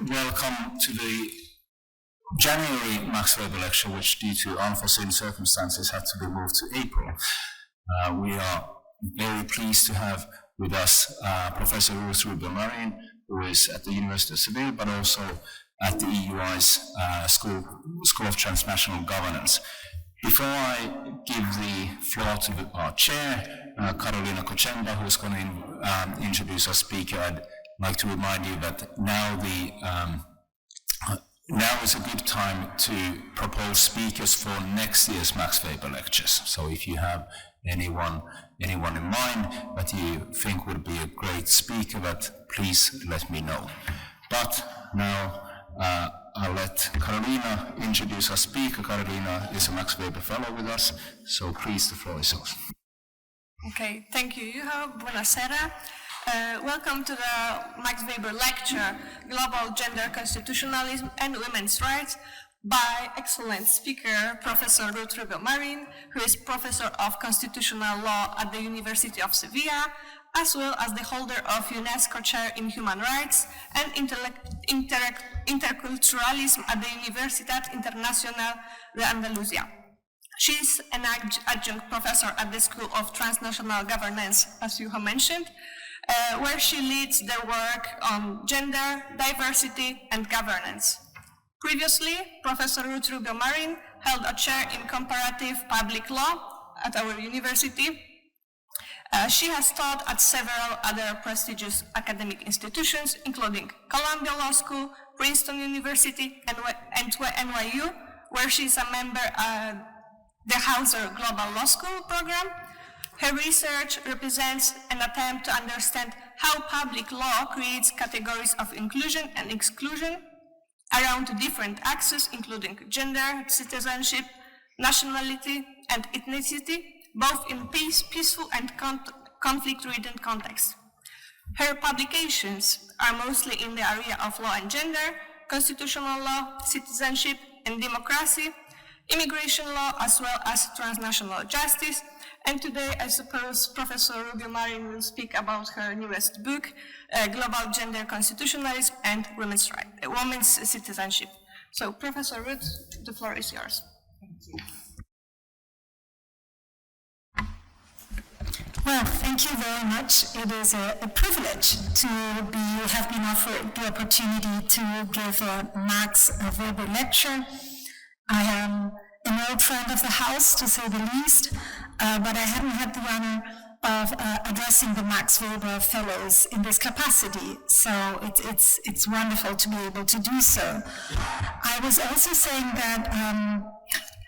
welcome to the January Max Weber lecture, which due to unforeseen circumstances had to be moved to April. We are very pleased to have with us Professor Ruth Rubio Marín, who is at the University of Seville, but also at the EUI's School of Transnational Governance. Before I give the floor to our chair, Carolina Kochemba, who is going to introduce our speaker, I'd like to remind you that now is a good time to propose speakers for next year's Max Weber lectures. So if you have anyone in mind that you think would be a great speaker, that please let me know. But now I'll let Carolina introduce our speaker. Carolina is a Max Weber Fellow with us, so please, the floor is yours. Okay, thank you, Juho. Buonasera. Welcome to the Max Weber lecture, Global Gender Constitutionalism and Women's Rights, by excellent speaker, Professor Ruth Rubio Marín, who is Professor of Constitutional Law at the University of Sevilla, as well as the holder of UNESCO Chair in Human Rights and Interculturalism at the Universitat Internacional de Andalusia. She is an adjunct professor at the School of Transnational Governance, as you have mentioned, where she leads their work on gender, diversity, and governance. Previously, Professor Ruth Rubio Marín held a chair in comparative public law at our university. She has taught at several other prestigious academic institutions, including Columbia Law School, Princeton University, and NYU, where she is a member of the Hauser Global Law School program. Her research represents an attempt to understand how public law creates categories of inclusion and exclusion around different axes, including gender, citizenship, nationality, and ethnicity, both in peaceful and conflict-ridden contexts. Her publications are mostly in the area of law and gender, constitutional law, citizenship and democracy, immigration law, as well as transnational justice. And today, I suppose, Professor Rubio Marín will speak about her newest book, Global Gender Constitutionalism and Women's Citizenship. So, Professor Ruth, the floor is yours. Thank you. Well, thank you very much. It is a privilege to have been offered the opportunity to give a Max Weber lecture. I am an old friend of the house, to say the least, but I haven't had the honor of addressing the Max Weber Fellows in this capacity, so it's wonderful to be able to do so. I was also saying that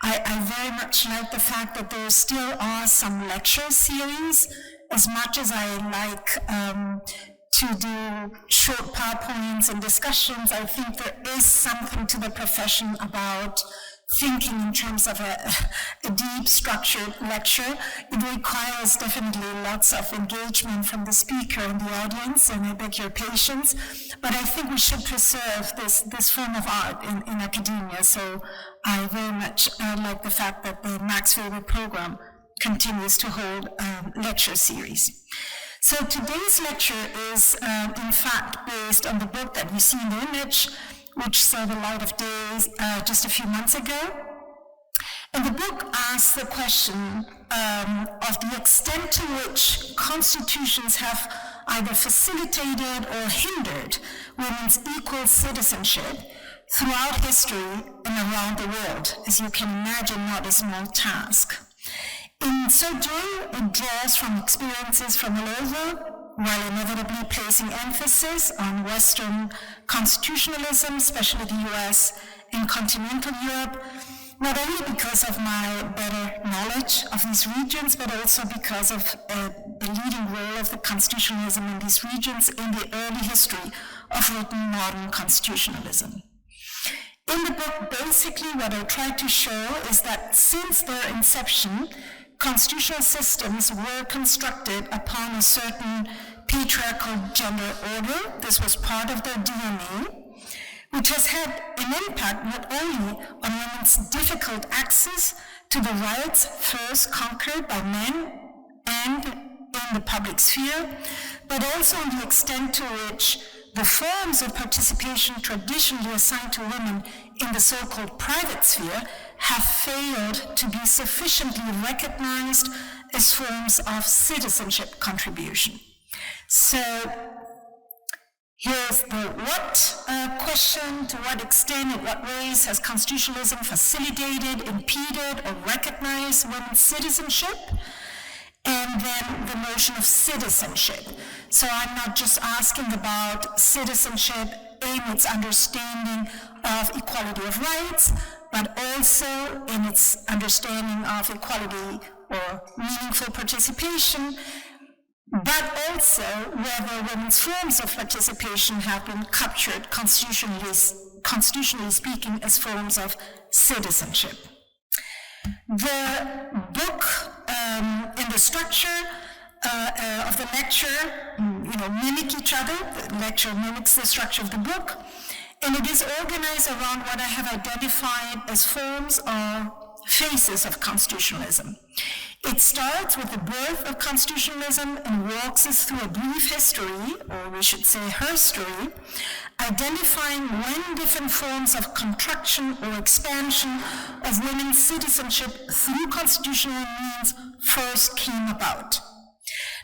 I very much like the fact that there still are some lecture series. As much as I like to do short PowerPoints and discussions, I think there is something to the profession about thinking in terms of a deep, structured lecture. It requires definitely lots of engagement from the speaker and the audience, and I beg your patience. But I think we should preserve this form of art in academia. So I very much like the fact that the Max Weber program continues to hold lecture series. So today's lecture is in fact based on the book that we see in the image, which saw the light of day just a few months ago. And the book asks the question of the extent to which constitutions have either facilitated or hindered women's equal citizenship throughout history and around the world. As you can imagine, not a small task. In so doing, it draws from experiences from all over, while inevitably placing emphasis on Western constitutionalism, especially the US and continental Europe, not only because of my better knowledge of these regions, but also because of the leading role of the constitutionalism in these regions in the early history of written modern constitutionalism. In the book, basically what I tried to show is that since their inception, constitutional systems were constructed upon a certain patriarchal gender order. This was part of their DNA, which has had an impact not only on women's difficult access to the rights first conquered by men and in the public sphere, but also on the extent to which the forms of participation traditionally assigned to women in the so-called private sphere have failed to be sufficiently recognized as forms of citizenship contribution. So here's the what question: to what extent, in what ways has constitutionalism facilitated, impeded, or recognized women's citizenship? And then the notion of citizenship. So I'm not just asking about citizenship in its understanding of equality of rights, but also in its understanding of equality or meaningful participation, but also whether women's forms of participation have been captured constitutionally speaking as forms of citizenship. The book and the structure of the lecture, mimic each other. The lecture mimics the structure of the book, and it is organized around what I have identified as forms or phases of constitutionalism. It starts with the birth of constitutionalism and walks us through a brief history, or we should say her story, identifying when different forms of contraction or expansion of women's citizenship through constitutional means first came about.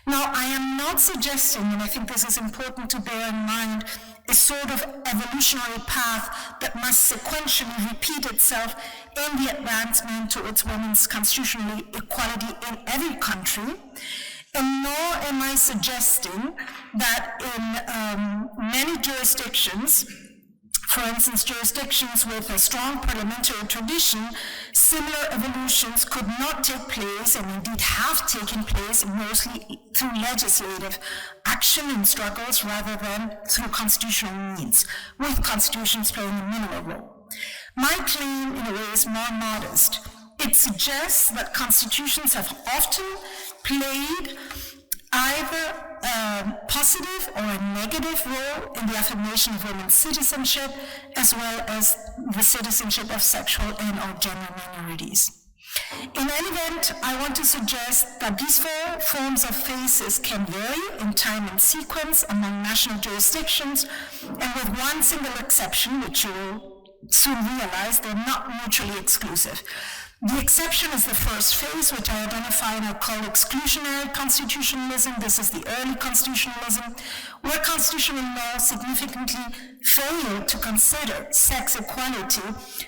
Now, I am not suggesting, and I think this is important to bear in mind, a sort of evolutionary path that must sequentially repeat itself in the advancement towards women's constitutional equality in every country, and nor am I suggesting that in many jurisdictions, for instance, jurisdictions with a strong parliamentary tradition, similar evolutions could not take place, and indeed have taken place, mostly through legislative action and struggles rather than through constitutional means, with constitutions playing a minimal role. My claim, in a way, is more modest. It suggests that constitutions have often played either a positive or a negative role in the affirmation of women's citizenship, as well as the citizenship of sexual and or gender minorities. In any event, I want to suggest that these four forms of phases can vary in time and sequence among national jurisdictions, and with one single exception, which you will soon realize, they're not mutually exclusive. The exception is the first phase, which I identify and I call exclusionary constitutionalism. This is the early constitutionalism, where constitutional law significantly failed to consider sex equality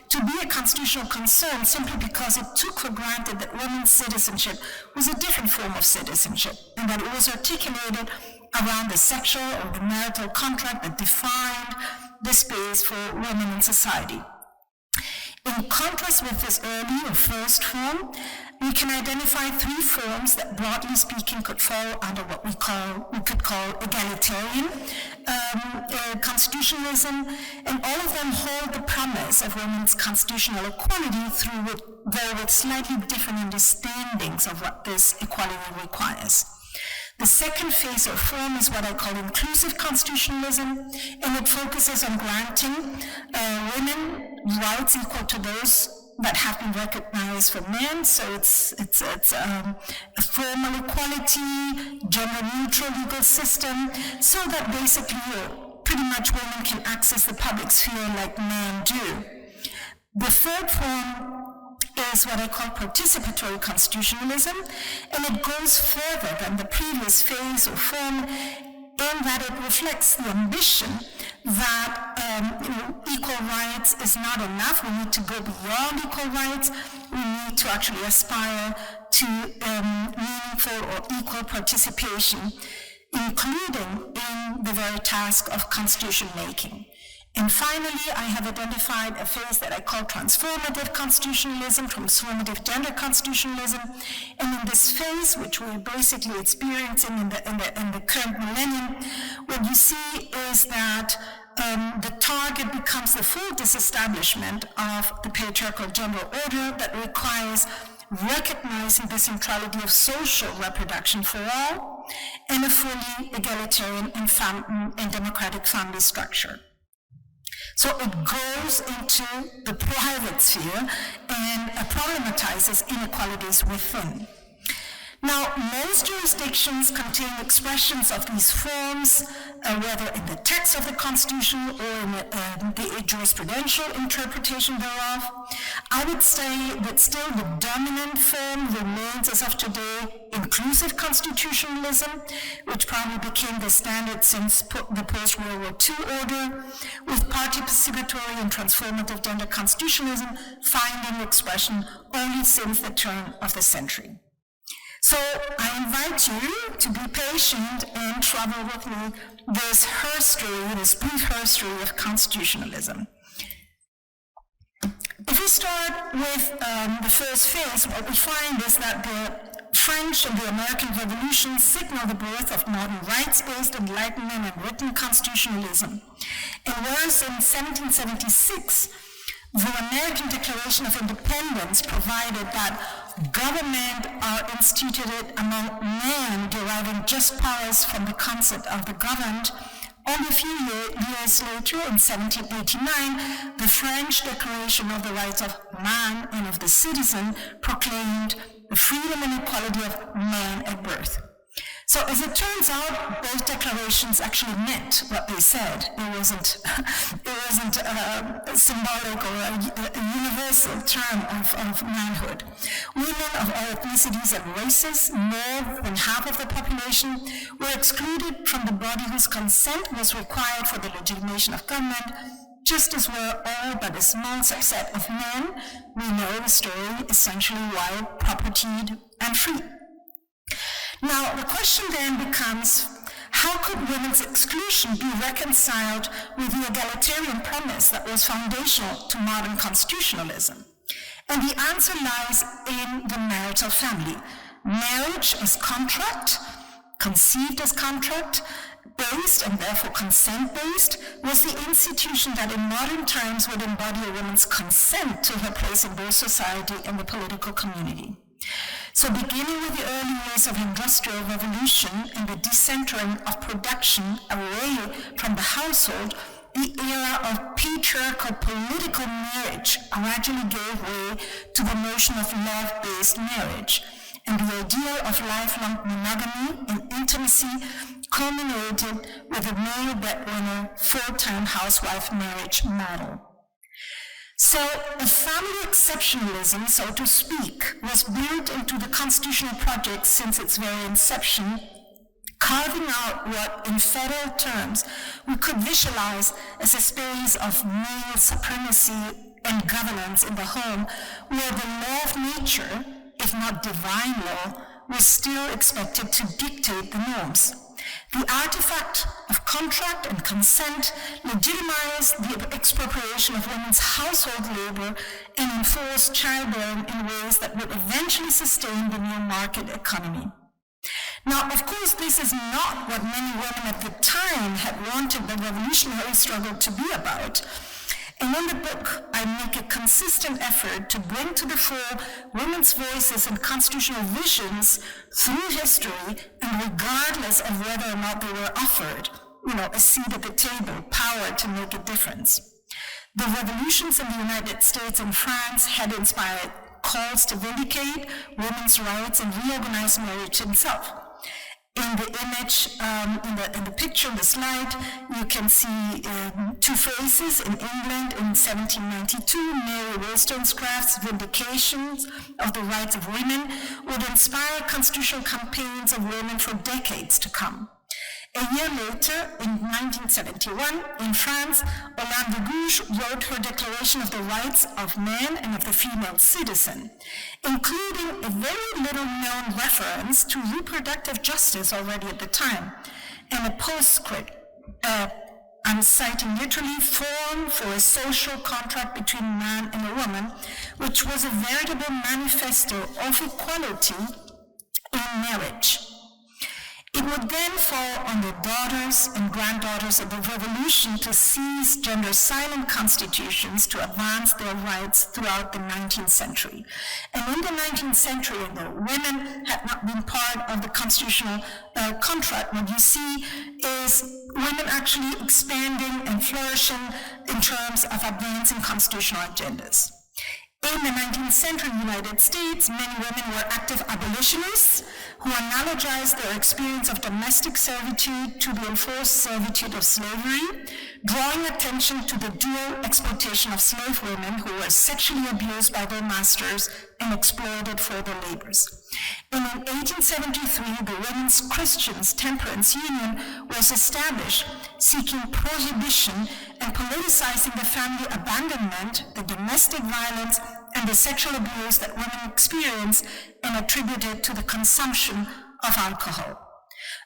to be a constitutional concern simply because it took for granted that women's citizenship was a different form of citizenship, and that it was articulated around the sexual or the marital contract that defined the space for women in society. In contrast with this early or first form, we can identify three forms that, broadly speaking, could fall under what we could call egalitarian constitutionalism, and all of them hold the promise of women's constitutional equality, though with slightly different understandings of what this equality requires. The second phase or form is what I call inclusive constitutionalism, and it focuses on granting women rights equal to those that have been recognized for men. So it's a formal equality, gender-neutral legal system, so that basically pretty much women can access the public sphere like men do. The third form is what I call participatory constitutionalism, and it goes further than the previous phase or form in that it reflects the ambition that equal rights is not enough. We need to go beyond equal rights. We need to actually aspire to meaningful or equal participation, including in the very task of constitution making. And finally, I have identified a phase that I call transformative constitutionalism, transformative gender constitutionalism. And in this phase, which we're basically experiencing in the current millennium, what you see is that the target becomes the full disestablishment of the patriarchal gender order that requires recognizing the centrality of social reproduction for all and a fully egalitarian and democratic family structure. So it goes into the private sphere and problematizes inequalities within. Now, most jurisdictions contain expressions of these forms whether in the text of the Constitution or in the jurisprudential interpretation thereof. I would say that still the dominant form remains, as of today, inclusive constitutionalism, which probably became the standard since the post-World War II order, with participatory and transformative gender constitutionalism finding expression only since the turn of the century. So I invite you to be patient and travel with me this brief history of constitutionalism. If we start with the first phase, what we find is that the French and the American Revolution signal the birth of modern rights-based enlightenment and written constitutionalism. And whereas in 1776, the American Declaration of Independence provided that government are instituted among men deriving just powers from the concept of the governed, only a few years later, in 1789, the French Declaration of the Rights of Man and of the Citizen proclaimed the freedom and equality of man at birth. So as it turns out, both declarations actually meant what they said. It wasn't a symbolic or a universal term of manhood. Women of all ethnicities and races, more than half of the population, were excluded from the body whose consent was required for the legitimation of government, just as were all but a small subset of men. We know the story, essentially white, propertied, and free. Now, the question then becomes, how could women's exclusion be reconciled with the egalitarian premise that was foundational to modern constitutionalism? And the answer lies in the marital family. Marriage as contract, conceived as contract-based and therefore consent-based, was the institution that in modern times would embody a woman's consent to her place in both society and the political community. So beginning with the early years of Industrial Revolution and the decentering of production away from the household, the era of patriarchal political marriage gradually gave way to the notion of love-based marriage, and the idea of lifelong monogamy and intimacy culminated with the male breadwinner, full-time housewife marriage model. So a family exceptionalism, so to speak, was built into the constitutional project since its very inception, carving out what, in federal terms, we could visualize as a space of male supremacy and governance in the home, where the law of nature, if not divine law, was still expected to dictate the norms. The artifact of contract and consent legitimized the expropriation of women's household labor and enforced childbearing in ways that would eventually sustain the new market economy. Now, of course, this is not what many women at the time had wanted the revolutionary struggle to be about. And in the book, I make a consistent effort to bring to the fore women's voices and constitutional visions through history, and regardless of whether or not they were offered, a seat at the table, power to make a difference. The revolutions in the United States and France had inspired calls to vindicate women's rights and reorganize marriage itself. In the image, in the picture, in the slide, you can see two faces in England in 1792. Mary Wollstonecraft's vindications of the rights of women would inspire constitutional campaigns of women for decades to come. A year later, in 1971, in France, Olympe de Gouges wrote her Declaration of the Rights of Man and of the Female Citizen, including a very little-known reference to reproductive justice already at the time, and a postscript, I'm citing literally, form for a social contract between a man and a woman, which was a veritable manifesto of equality in marriage. It would then fall on the daughters and granddaughters of the revolution to seize gender-silent constitutions to advance their rights throughout the 19th century. And in the 19th century, though women had not been part of the constitutional contract, what you see is women actually expanding and flourishing in terms of advancing constitutional agendas. In the 19th century United States, many women were active abolitionists who analogized their experience of domestic servitude to the enforced servitude of slavery, drawing attention to the dual exploitation of slave women who were sexually abused by their masters and exploited for their labors. In 1873, the Women's Christians Temperance Union was established, seeking prohibition and politicizing the family abandonment, the domestic violence, and the sexual abuse that women experience and attributed to the consumption of alcohol.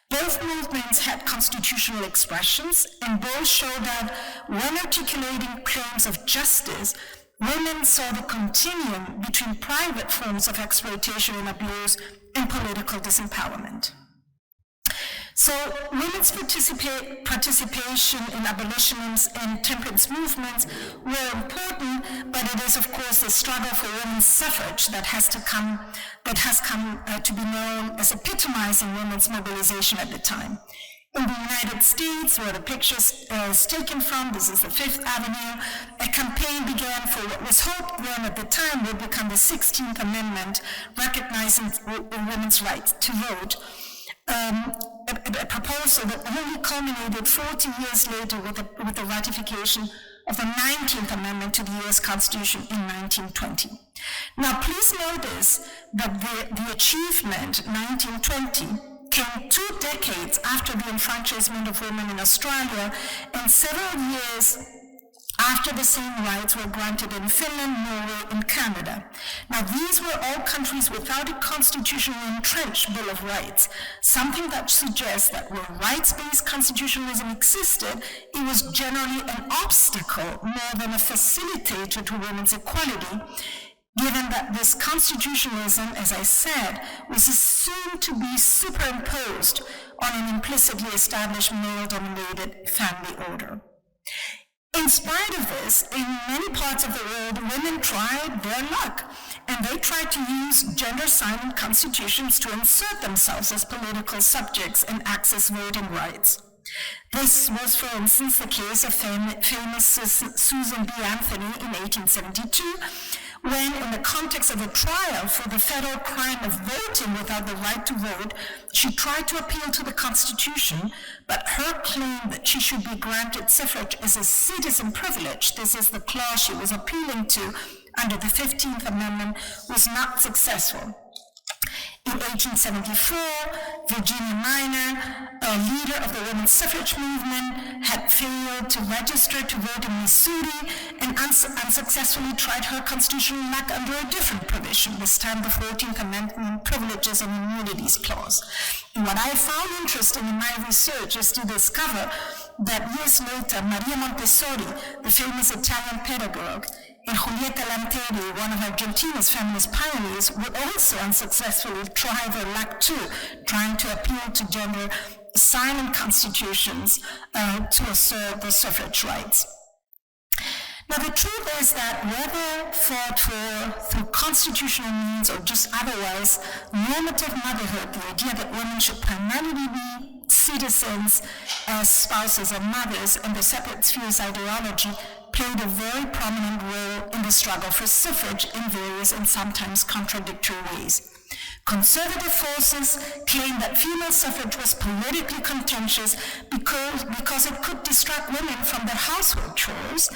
Both movements had constitutional expressions, and both showed that when articulating claims of justice, women saw the continuum between private forms of exploitation and abuse and political disempowerment. So women's participation in abolitionism and temperance movements were important, but it is of course the struggle for women's suffrage that has come to be known as epitomizing women's mobilization at the time. In the United States, where the picture is taken from, this is the Fifth Avenue, a campaign began for what was hoped then at the time would become the 16th Amendment, recognizing women's right to vote. A proposal that only culminated 40 years later with the ratification of the 19th Amendment to the U.S. Constitution in 1920. Now, please notice that the achievement, 1920, came 2 decades after the enfranchisement of women in Australia and several years after the same rights were granted in Finland, Norway, and Canada. Now, these were all countries without a constitutionally entrenched Bill of Rights, something that suggests that where rights-based constitutionalism existed, it was generally an obstacle more than a facilitator to women's equality, given that this constitutionalism, as I said, was assumed to be superimposed on an implicitly established male-dominated family order. In spite of this, in many parts of the world, women tried their luck, and they tried to use gender-silent constitutions to insert themselves as political subjects and access voting rights. This was, for instance, the case of famous Susan B. Anthony in 1872, when, in the context of a trial for the federal crime of voting without the right to vote, she tried to appeal to the Constitution, but her claim that she should be granted suffrage as a citizen privilege, this is the clause she was appealing to under the 15th Amendment, was not successful. In 1874, Virginia Minor, a leader of the women's suffrage movement, had failed to register to vote in Missouri and unsuccessfully tried her constitutional luck under a different provision, this time the 14th Amendment Privileges and Immunities Clause. And what I found interesting in my research is to discover that years later, Maria Montessori, the famous Italian pedagogue, and Julieta Lanteri, one of Argentina's feminist pioneers, would also unsuccessfully try their luck too, trying to appeal to gender-silent constitutions to assert the suffrage rights. Now, the truth is that whether fought for through constitutional means or just otherwise, normative motherhood, the idea that women should primarily be citizens as spouses and mothers, and the separate spheres ideology played a very prominent role in the struggle for suffrage in various and sometimes contradictory ways. Conservative forces claimed that female suffrage was politically contentious because it could distract women from their household chores,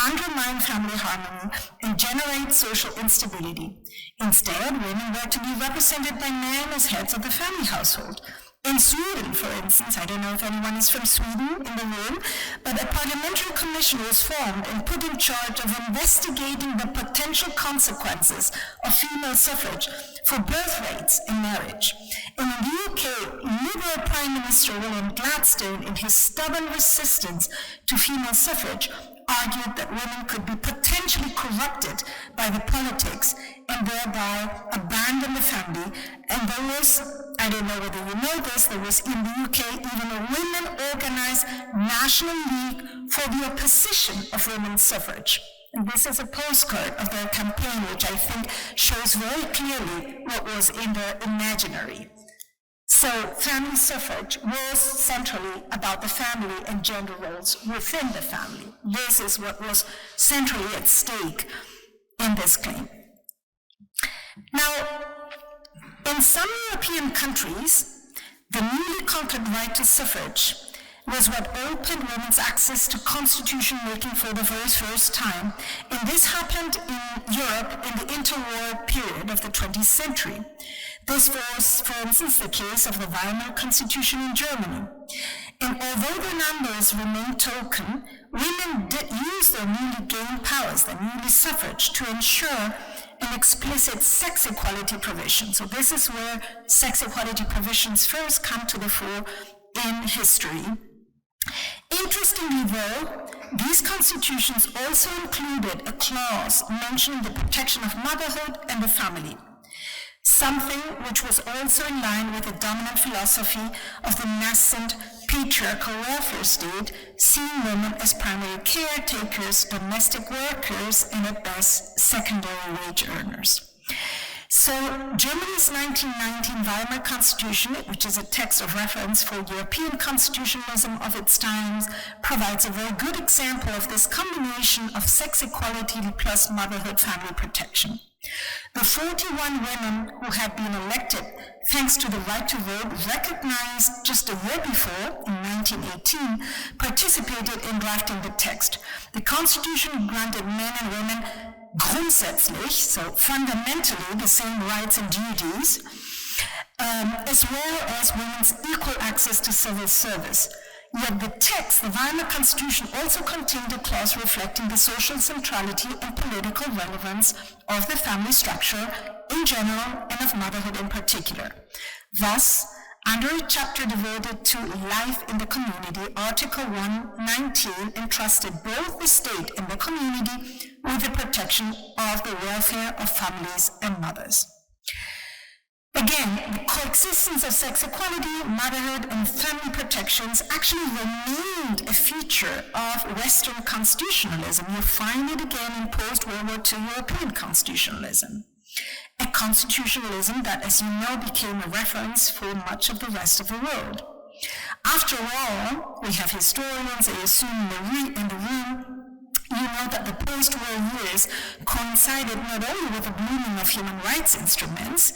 undermine family harmony, and generate social instability. Instead, women were to be represented by men as heads of the family household. In Sweden, for instance, I don't know if anyone is from Sweden in the room, but a parliamentary commission was formed and put in charge of investigating the potential consequences of female suffrage for birth rates and marriage. And in the UK, Liberal Prime Minister William Gladstone, in his stubborn resistance to female suffrage, argued that women could be potentially corrupted by the politics and thereby abandon the family. And there was, I don't know whether you know this, there was in the UK even a women-organized National League for the opposition of women's suffrage. And this is a postcard of their campaign, which I think shows very clearly what was in their imaginary. So family suffrage was centrally about the family and gender roles within the family. This is what was centrally at stake. in this claim. Now, in some European countries, the newly conquered right to suffrage was what opened women's access to constitution making for the very first time, and this happened in Europe in the interwar period of the 20th century. This was, for instance, the case of the Weimar Constitution in Germany. And although their numbers remained token, women did use their newly gained powers, their newly suffrage, to ensure an explicit sex equality provision. So this is where sex equality provisions first come to the fore in history. Interestingly, though, these constitutions also included a clause mentioning the protection of motherhood and the family, something which was also in line with the dominant philosophy of the nascent patriarchal welfare state, seeing women as primary caretakers, domestic workers, and at best, secondary wage earners. So Germany's 1919 Weimar Constitution, which is a text of reference for European constitutionalism of its times, provides a very good example of this combination of sex equality plus motherhood family protection. The 41 women who had been elected thanks to the right to vote, recognized just a year before, in 1918, participated in drafting the text. The Constitution granted men and women grundsätzlich, so fundamentally, the same rights and duties, as well as women's equal access to civil service. Yet the text, the Weimar Constitution, also contained a clause reflecting the social centrality and political relevance of the family structure in general and of motherhood in particular. Thus, under a chapter devoted to life in the community, Article 119 entrusted both the state and the community with the protection of the welfare of families and mothers. Again, the coexistence of sex equality, motherhood, and family protections actually remained a feature of Western constitutionalism. You find it again in post-World War II European constitutionalism. A constitutionalism that, as you know, became a reference for much of the rest of the world. After all, we have historians, I assume, in the room. You know that the post-war years coincided not only with the blooming of human rights instruments,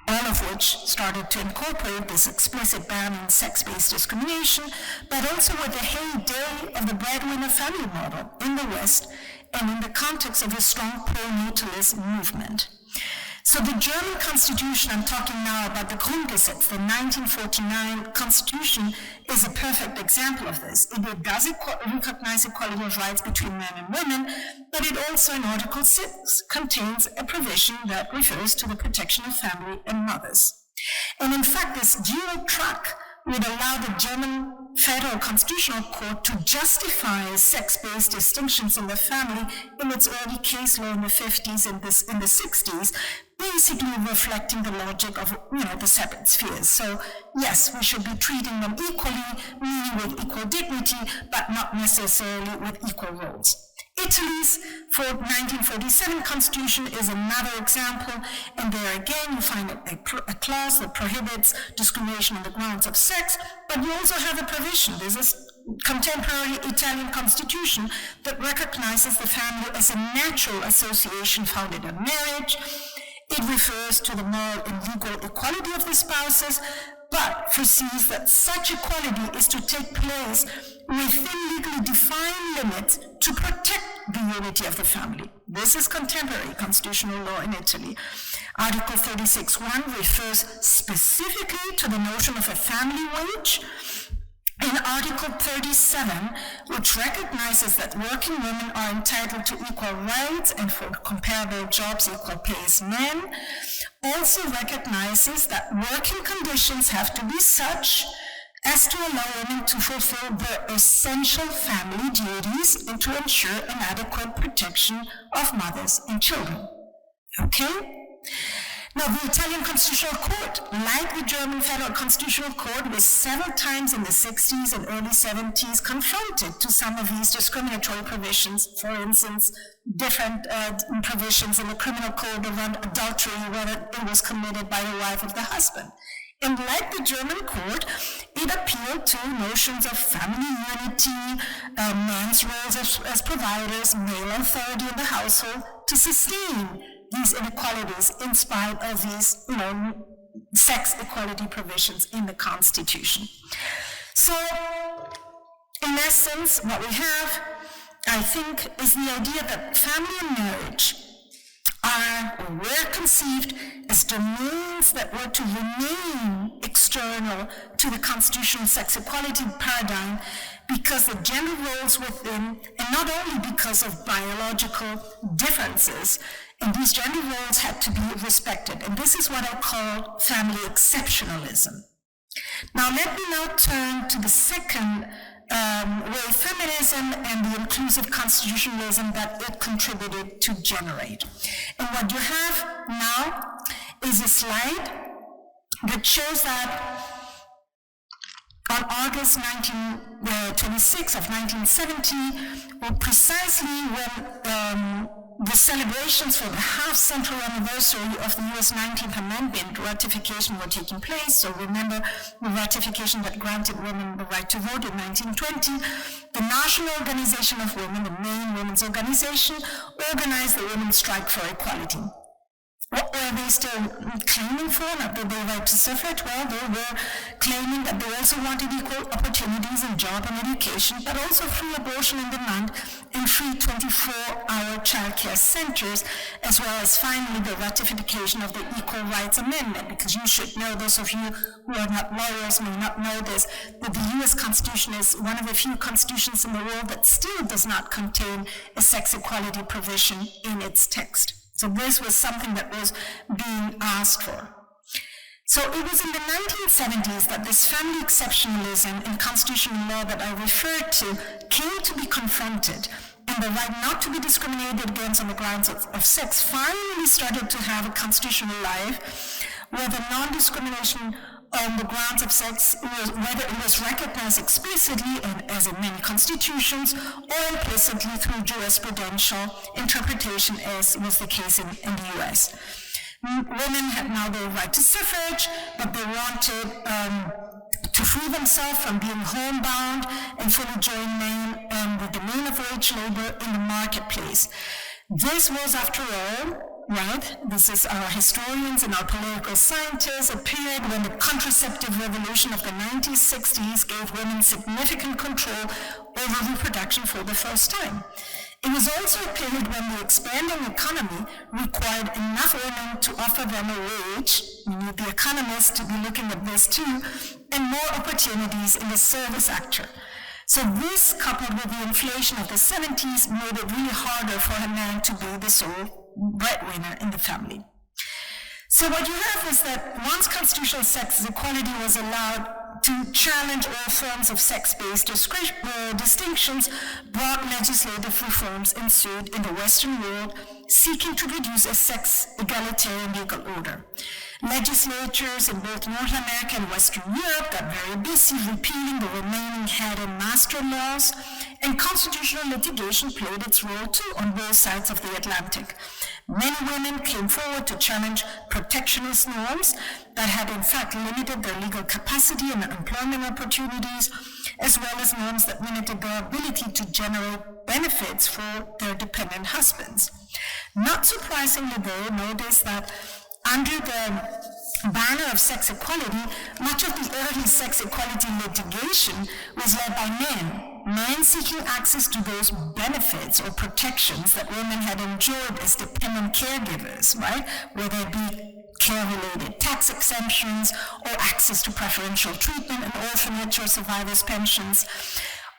all of which started to incorporate this explicit ban on sex-based discrimination, but also with the heyday of the breadwinner family model in the West and in the context of a strong pro-natalist movement. So the German Constitution, I'm talking now about the Grundgesetz, the 1949 Constitution, is a perfect example of this. It does recognize equality of rights between men and women, but it also, in Article 6, contains a provision that refers to the protection of family and mothers. And in fact, this dual track would allow the German Federal Constitutional Court to justify sex-based distinctions in the family in its early case law in the 50s and in the 60s, basically reflecting the logic of, the separate spheres. So yes, we should be treating them equally, meaning with equal dignity, but not necessarily with equal roles. Italy's 1947 constitution is another example, and there again you find a clause that prohibits discrimination on the grounds of sex, but you also have a provision. There's a contemporary Italian constitution that recognizes the family as a natural association founded on marriage. It refers to the moral and legal equality of the spouses, but foresees that such equality is to take place within legally defined limits to protect the unity of the family. This is contemporary constitutional law in Italy. Article 36(1) refers specifically to the notion of a family wage. In Article 37, which recognizes that working women are entitled to equal rights and for comparable jobs equal pay as men, also recognizes that working conditions have to be such as to allow women to fulfill their essential family duties and to ensure an adequate protection of mothers and children. Okay? Now, the Italian Constitutional Court, like the German Federal Constitutional Court, was several times in the 60s and early 70s confronted to some of these discriminatory provisions. For instance, different provisions in the criminal code around adultery, whether it was committed by the wife of the husband. And like the German court, it appealed to notions of family unity, men's roles as providers, male authority in the household, to sustain these inequalities in spite of these, sex equality provisions in the Constitution. So, in essence, what we have, I think, is the idea that family and marriage were conceived as domains that were to remain external to the constitutional sex equality paradigm because the gender roles within, and not only because of biological differences, and these gender roles had to be respected. And this is what I call family exceptionalism. Now let me now turn to the second way feminism and the inclusive constitutionalism that it contributed to generate. And what you have now is a slide that shows that on August 26 of 1970, or precisely when the celebrations for the half-century anniversary of the U.S. 19th Amendment ratification were taking place. So remember the ratification that granted women the right to vote in 1920. The National Organization of Women, the main women's organization, organized the Women's Strike for Equality. What were they still claiming for? Not that they right to suffrage. Well, they were claiming that they also wanted equal opportunities in job and education, but also free abortion on demand and free 24-hour childcare centers, as well as finally the ratification of the Equal Rights Amendment, because you should know, those of you who are not lawyers may not know this, that the U.S. Constitution is one of the few constitutions in the world that still does not contain a sex equality provision in its text. So this was something that was being asked for. So it was in the 1970s that this family exceptionalism in constitutional law that I referred to came to be confronted, and the right not to be discriminated against on the grounds of sex finally started to have a constitutional life, where the non-discrimination on the grounds of sex, whether it was recognized explicitly, and as in many constitutions, or implicitly through jurisprudential interpretation, as was the case in the U.S. Women had now the right to suffrage, but they wanted to free themselves from being homebound and fully join the domain of wage labor in the marketplace. This was, after all, right, this is our historians and our political scientists, a period when the contraceptive revolution of the 1960s gave women significant control over reproduction for the first time. It was also a period when the expanding economy required enough women to offer them a wage, we need the economists to be looking at this too, and more opportunities in the service sector. So this, coupled with the inflation of the 70s, made it really harder for a man to be the sole breadwinner in the family. So what you have is that once constitutional sex equality was allowed to challenge all forms of sex-based distinctions, broad legislative reforms ensued in the Western world, seeking to produce a sex egalitarian legal order. Legislatures in both North America and Western Europe got very busy repealing the remaining head and master laws, and constitutional litigation played its role too on both sides of the Atlantic. Many women came forward to challenge protectionist norms that had in fact limited their legal capacity and employment opportunities, as well as norms that limited their ability to generate benefits for their dependent husbands. Not surprisingly, though, notice that under the banner of sex equality, much of the early sex equality litigation was led by men seeking access to those benefits or protections that women had enjoyed as dependent caregivers, right? Whether it be care-related tax exemptions or access to preferential treatment and orphanage or survivors' pensions,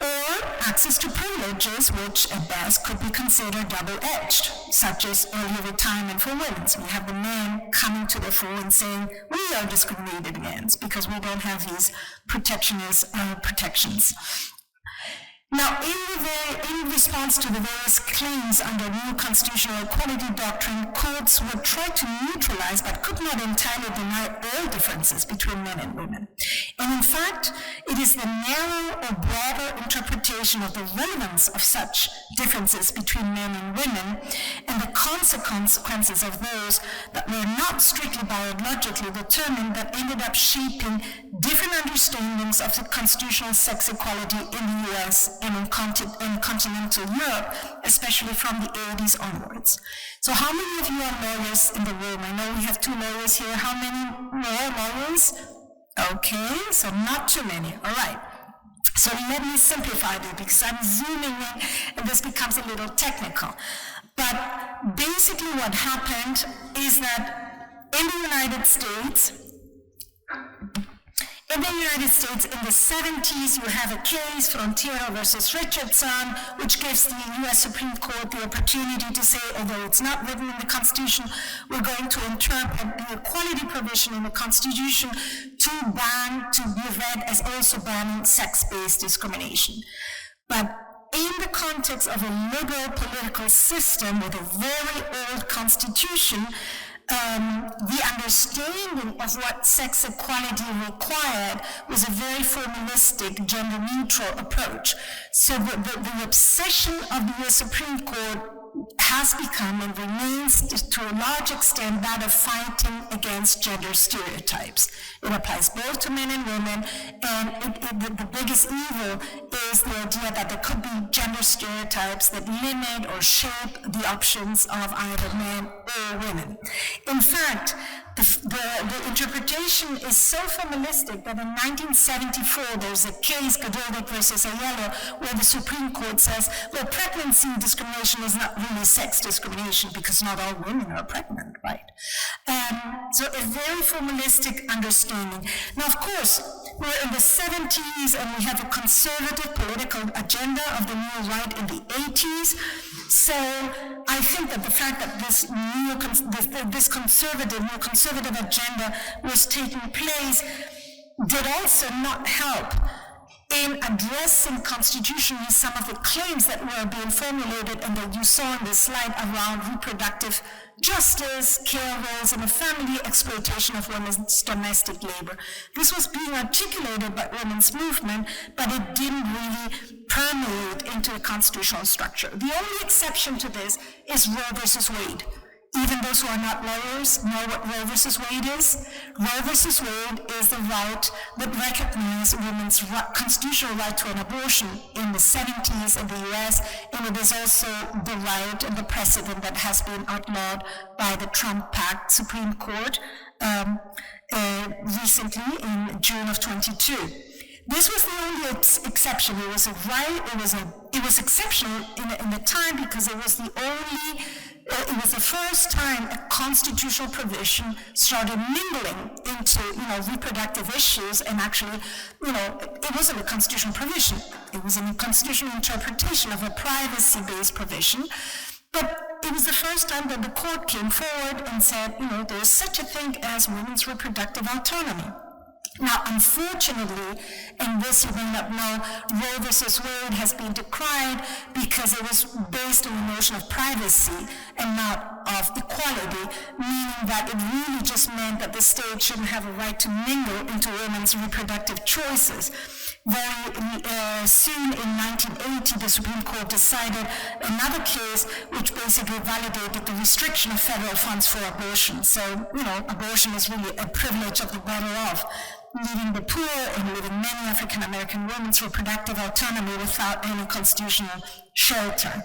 or access to privileges which at best could be considered double-edged, such as early retirement for women. So we have the men coming to the fore and saying, we are discriminated against because we don't have these protectionist protections. Now, in response to the various claims under new constitutional equality doctrine, courts would try to neutralize but could not entirely deny all differences between men and women. And in fact, it is the narrow or broader interpretation of the relevance of such differences between men and women and the consequences of those that were not strictly biologically determined that ended up shaping different understandings of the constitutional sex equality in the U.S. and in continental Europe, especially from the 80s onwards. So how many of you are lawyers in the room? I know we have 2 lawyers here. How many more lawyers? Okay, so not too many. All right. So let me simplify this because I'm zooming in and this becomes a little technical. But basically what happened is that in the United States, in the 70s, you have a case, Frontiero versus Richardson, which gives the U.S. Supreme Court the opportunity to say, although it's not written in the Constitution, we're going to interpret the equality provision in the Constitution to be read as also banning sex-based discrimination. But in the context of a liberal political system with a very old constitution, the understanding of what sex equality required was a very formalistic, gender-neutral approach. So the obsession of the U.S. Supreme Court has become and remains to a large extent that of fighting against gender stereotypes. It applies both to men and women, and the biggest evil is the idea that there could be gender stereotypes that limit or shape the options of either men or women. In fact, the interpretation is so formalistic that in 1974 there's a case, Godovic versus Aiello, where the Supreme Court says, well, pregnancy discrimination is not really sex discrimination because not all women are pregnant, right? So a very formalistic understanding. Now, of course, we're in the 70s and we have a conservative political agenda of the new right in the 80s. So I think that the fact that this more conservative agenda was taking place did also not help in addressing constitutionally some of the claims that were being formulated and that you saw in the slide around reproductive justice, care roles in the family, exploitation of women's domestic labor. This was being articulated by women's movement, but it didn't really permeate into the constitutional structure. The only exception to this is Roe versus Wade. Even those who are not lawyers know what Roe versus Wade is. Roe versus Wade is the right that recognized women's constitutional right to an abortion in the 70s in the US, and it is also the right and the precedent that has been outlawed by the Trump-packed Supreme Court recently in June of 22. This was the only exception. It was a right. It was exceptional in the time because it was the only. It was the first time a constitutional provision started mingling into, reproductive issues, and actually, it wasn't a constitutional provision. It was a constitutional interpretation of a privacy-based provision. But it was the first time that the court came forward and said, there's such a thing as women's reproductive autonomy. Now, unfortunately, and this you may not know, Roe versus Wade has been decried because it was based on the notion of privacy and not of equality, meaning that it really just meant that the state shouldn't have a right to mingle into women's reproductive choices. Very soon in 1980, the Supreme Court decided another case which basically validated the restriction of federal funds for abortion. So, abortion is really a privilege of the better off, leaving the poor and leaving many African American women's reproductive autonomy without any constitutional shelter.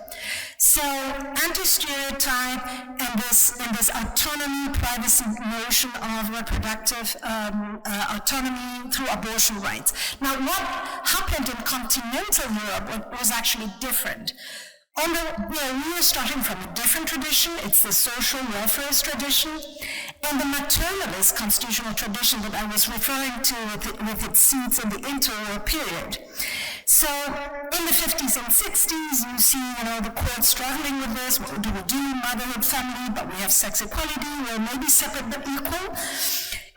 So anti-stereotype and this autonomy, privacy notion of reproductive autonomy through abortion rights. Now, what happened in continental Europe was actually different. We are starting from a different tradition. It's the social welfarist tradition, and the maternalist constitutional tradition that I was referring to with its seeds in the interwar period. So in the 50s and 60s, you see, the court struggling with this. What do we do? Motherhood, family, but we have sex equality. We're maybe separate but equal.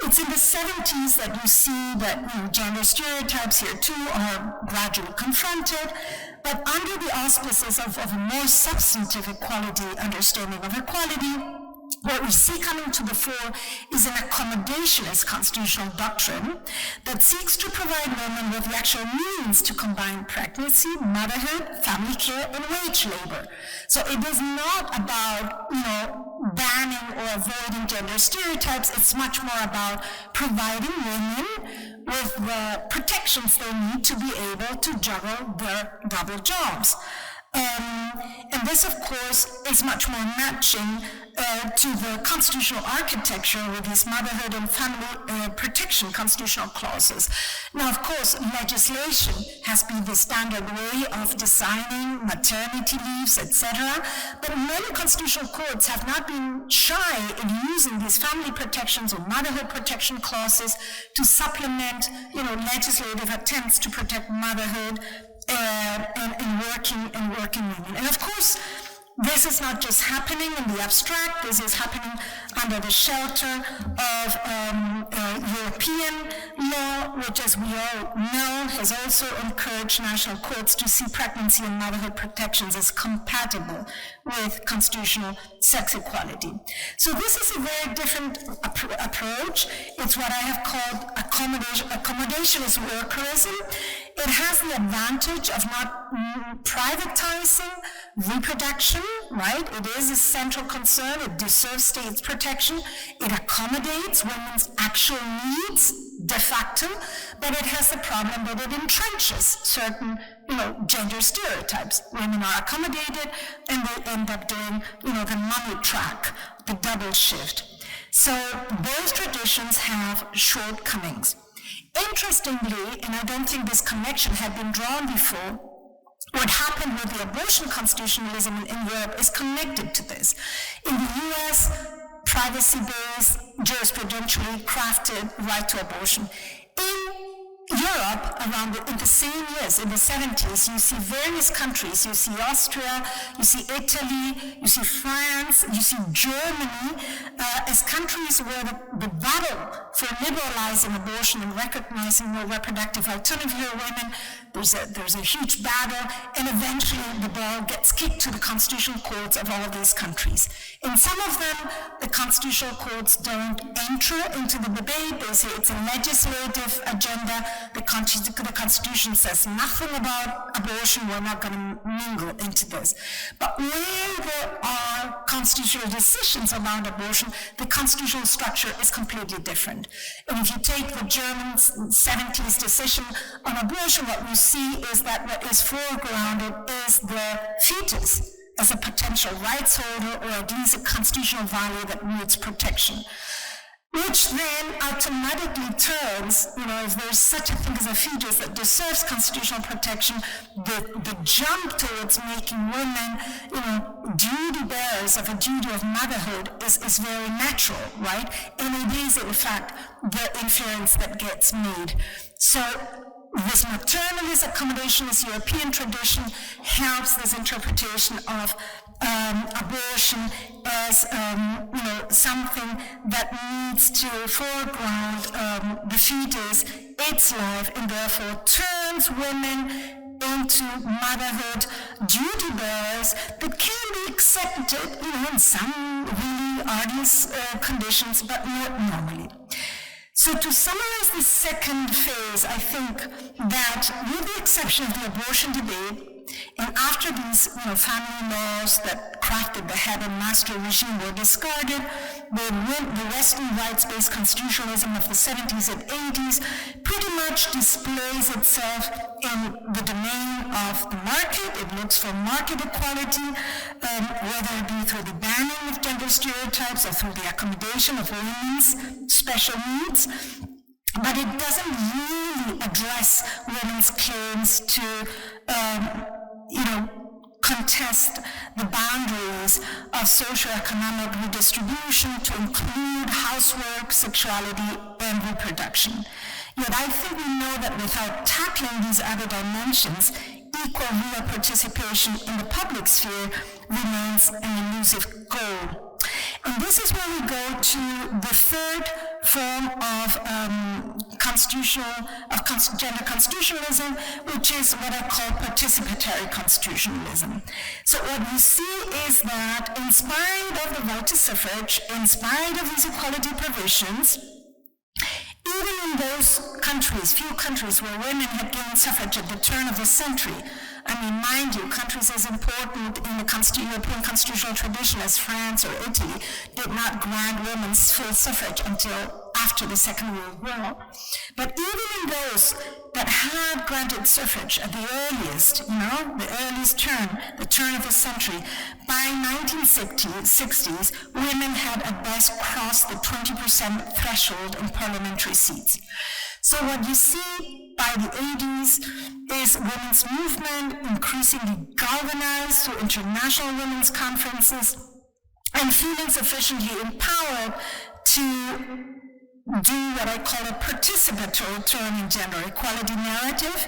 It's in the 70s that you see that gender stereotypes here too are gradually confronted, but under the auspices of a more substantive equality, understanding of equality, what we see coming to the fore is an accommodationist constitutional doctrine that seeks to provide women with the actual means to combine pregnancy, motherhood, family care, and wage labor. So it is not about, banning or avoiding gender stereotypes. It's much more about providing women with the protections they need to be able to juggle their double jobs. And this, of course, is much more matching to the constitutional architecture with these motherhood and family protection constitutional clauses. Now, of course, legislation has been the standard way of designing maternity leaves, etc. But many constitutional courts have not been shy in using these family protections or motherhood protection clauses to supplement, legislative attempts to protect motherhood and working women. And of course, this is not just happening in the abstract, this is happening under the shelter of European law, which, as we all know, has also encouraged national courts to see pregnancy and motherhood protections as compatible with constitutional sex equality. So this is a very different approach. It's what I have called accommodationist workerism. It has the advantage of not privatizing reproduction, right? It is a central concern. It deserves state protection. It accommodates women's actual needs de facto, but it has the problem that it entrenches certain, gender stereotypes. Women are accommodated, and they end up doing, the money track, the double shift. So those traditions have shortcomings. Interestingly, and I don't think this connection had been drawn before, what happened with the abortion constitutionalism in Europe is connected to this. In the US, privacy-based, jurisprudentially crafted right to abortion. In Europe, in the same years, in the 70s, you see various countries. You see Austria, you see Italy, you see France, you see Germany, as countries where the battle for liberalizing abortion and recognizing more reproductive autonomy for women, there's a huge battle, and eventually the ball gets kicked to the constitutional courts of all these countries. In some of them, the constitutional courts don't enter into the debate. They say it's a legislative agenda. The Constitution says nothing about abortion. We're not going to mingle into this. But where there are constitutional decisions around abortion, the constitutional structure is completely different. And if you take the German 70s decision on abortion, what we see is that what is foregrounded is the fetus as a potential rights holder, or at least a constitutional value that needs protection. Which then automatically turns, if there's such a thing as a fetus that deserves constitutional protection, the jump towards making women, duty bearers of a duty of motherhood is very natural, right? And it is, in fact, the inference that gets made. So this maternalist accommodationist European tradition helps this interpretation of abortion as something that needs to foreground the fetus, its life, and therefore turns women into motherhood duty bearers that can be accepted, in some really arduous conditions, but not normally. So to summarize the second phase, I think that with the exception of the abortion debate, and after these family laws that crafted the head and master regime were discarded, the Western rights-based constitutionalism of the 70s and 80s pretty much displays itself in the domain of the market. It looks for market equality, whether it be through the banning of gender stereotypes or through the accommodation of women's special needs. But it doesn't really address women's claims to contest the boundaries of socioeconomic redistribution to include housework, sexuality, and reproduction. Yet I think we know that without tackling these other dimensions, equal real participation in the public sphere remains an elusive goal. And this is where we go to the third form of gender constitutionalism, which is what I call participatory constitutionalism. So what you see is that in spite of the right to suffrage, in spite of these equality provisions, even in those countries, few countries where women had gained suffrage at the turn of the century, I mean, mind you, countries as important in the European constitutional tradition as France or Italy did not grant women full suffrage until after the Second World War. But even in those that had granted suffrage at the earliest, the earliest turn, the turn of the century, by 1960s, women had at best crossed the 20% threshold in parliamentary seats. So what you see by the 80s is women's movement increasingly galvanized through international women's conferences and feeling sufficiently empowered to do what I call a participatory turn in gender equality narrative.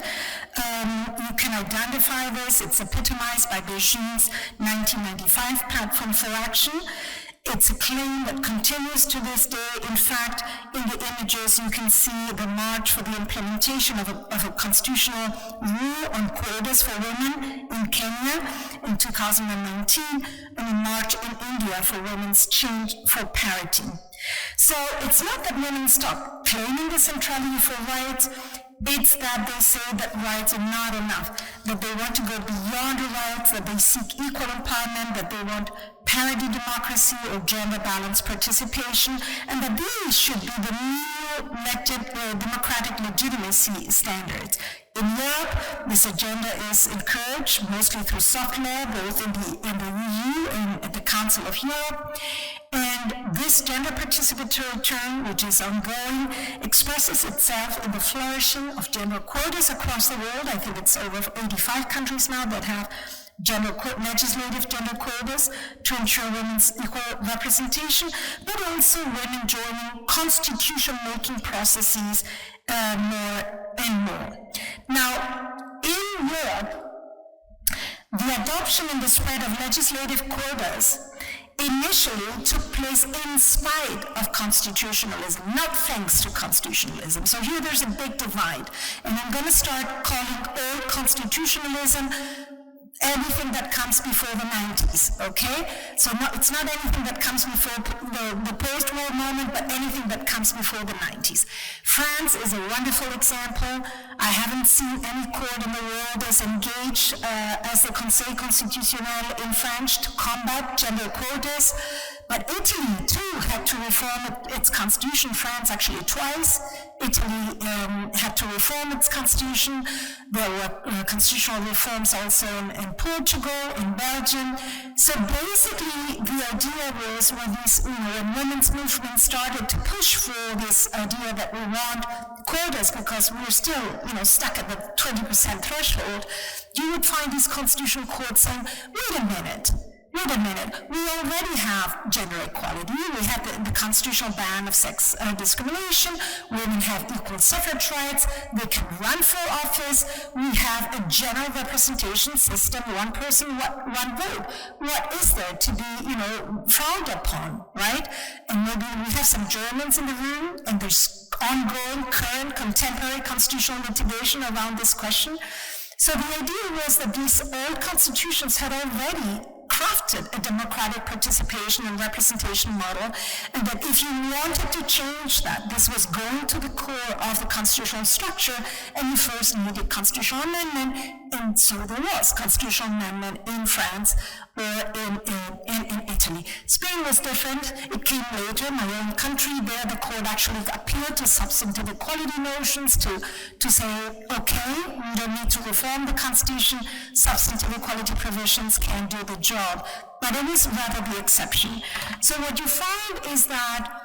You can identify this. It's epitomized by Beijing's 1995 Platform for Action. It's a claim that continues to this day. In fact, in the images, you can see the march for the implementation of a constitutional rule on quotas for women in Kenya in 2019, and a march in India for women's change for parity. So it's not that women stop claiming the centrality for rights, it's that they say that rights are not enough, that they want to go beyond the rights, that they seek equal empowerment, that they want parity democracy or gender balanced participation, and that these should be the new democratic legitimacy standards. In Europe, this agenda is encouraged mostly through soft law, both in the EU and at the Council of Europe. And this gender participatory turn, which is ongoing, expresses itself in the flourishing of gender quotas across the world. I think it's over 85 countries now that have legislative gender quotas to ensure women's equal representation, but also women joining constitution-making processes more and more. Now, in Europe, the adoption and the spread of legislative quotas initially took place in spite of constitutionalism, not thanks to constitutionalism. So here there's a big divide. And I'm going to start calling old constitutionalism anything that comes before the 90s, okay? So it's not anything that comes before the post-war moment, but anything that comes before the 90s. France is a wonderful example. I haven't seen any court in the world as engaged as the Conseil constitutionnel in French to combat gender quotas. But Italy, too, had to reform its constitution. France actually twice. Italy had to reform its constitution. There were constitutional reforms also in Portugal, in Belgium. So basically, the idea was when women's movement started to push for this idea that we want quotas because we're still, stuck at the 20% threshold, you would find these constitutional courts saying, wait a minute, we already have gender equality. We have the constitutional ban of sex discrimination. Women have equal suffrage rights. They can run for office. We have a general representation system, one person, one vote. What is there to be, frowned upon, right? And maybe we have some Germans in the room, and there's ongoing, current, contemporary constitutional litigation around this question. So the idea was that these old constitutions had already crafted a democratic participation and representation model, and that if you wanted to change that, this was going to the core of the constitutional structure, and you first needed constitutional amendment, and so there was constitutional amendment in France or in Italy. Spain was different. It came later, my own country. There the court actually appealed to substantive equality notions to say, okay, we don't need to reform the constitution, substantive equality provisions can do the job. But it is rather the exception. So what you find is that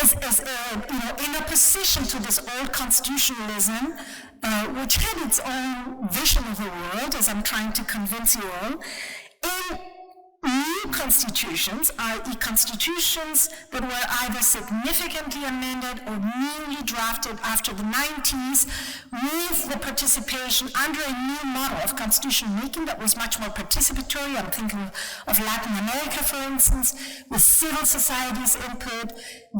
in opposition to this old constitutionalism, which had its own vision of the world, as I'm trying to convince you all, in new constitutions, i.e. constitutions that were either significantly amended or newly drafted after the 90s, with the participation under a new model of constitution making that was much more participatory. I'm thinking of Latin America, for instance, with civil society's input.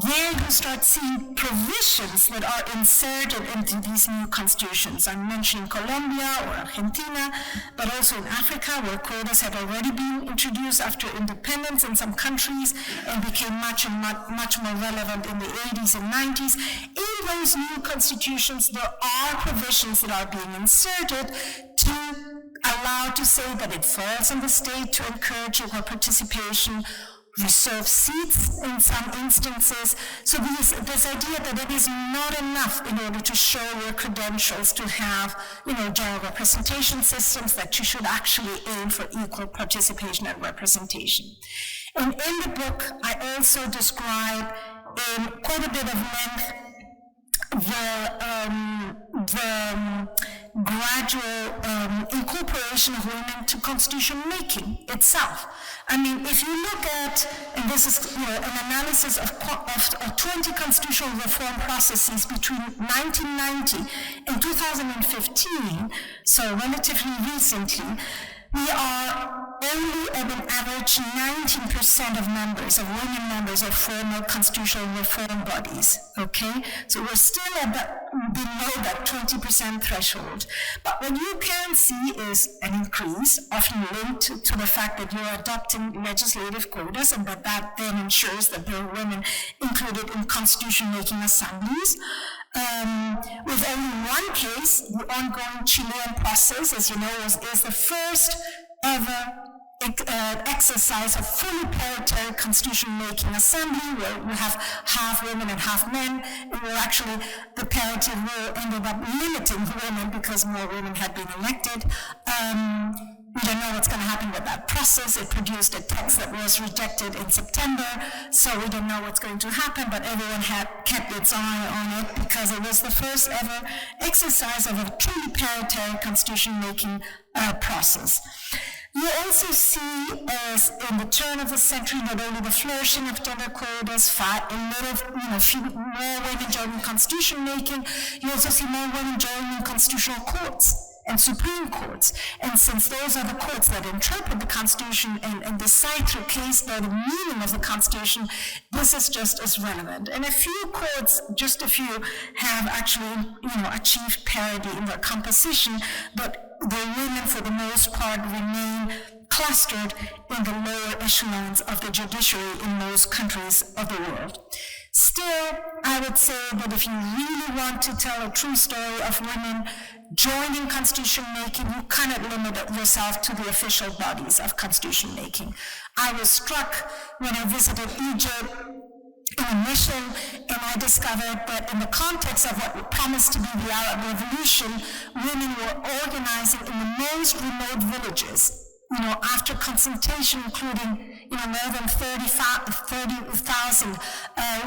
There you start seeing provisions that are inserted into these new constitutions. I'm mentioning Colombia or Argentina, but also in Africa, where quotas had already been introduced after independence in some countries and became much more relevant in the 80s and 90s. In those new constitutions, there are provisions that are being inserted to allow to say that it falls on the state to encourage equal participation, reserve seats in some instances. So this idea that it is not enough in order to show your credentials to have, general representation systems, that you should actually aim for equal participation and representation. And in the book, I also describe in quite a bit of length the gradual incorporation of women to constitution making itself. I mean, if you look at, and this is an analysis of 20 constitutional reform processes between 1990 and 2015, so relatively recently, we are only at an average 19% of women members of formal constitutional reform bodies, okay? So we're still at below that 20% threshold. But what you can see is an increase, often linked to the fact that you're adopting legislative quotas, and that then ensures that there are women included in constitution-making assemblies. With only one case, the ongoing Chilean process, as you know, is the first ever exercise of fully paritary constitution-making assembly, where we have half women and half men, and where actually the parity rule ended up limiting women because more women had been elected. We don't know what's going to happen with that process. It produced a text that was rejected in September, so we don't know what's going to happen, but everyone had kept its eye on it because it was the first ever exercise of a truly paritary constitution-making process. You also see, as in the turn of the century, not only the flourishing of gender quotas, few more women joining constitution making, you also see more women joining constitutional courts and supreme courts. And since those are the courts that interpret the Constitution and decide through case law the meaning of the Constitution, this is just as relevant. And a few courts, just a few, have actually, achieved parity in their composition, but the women, for the most part, remain clustered in the lower echelons of the judiciary in most countries of the world. Still, I would say that if you really want to tell a true story of women joining constitution making, you cannot limit yourself to the official bodies of constitution making. I was struck when I visited Egypt in a mission, and I discovered that in the context of what promised to be the Arab Revolution, women were organizing in the most remote villages. After consultation, including more than 30,000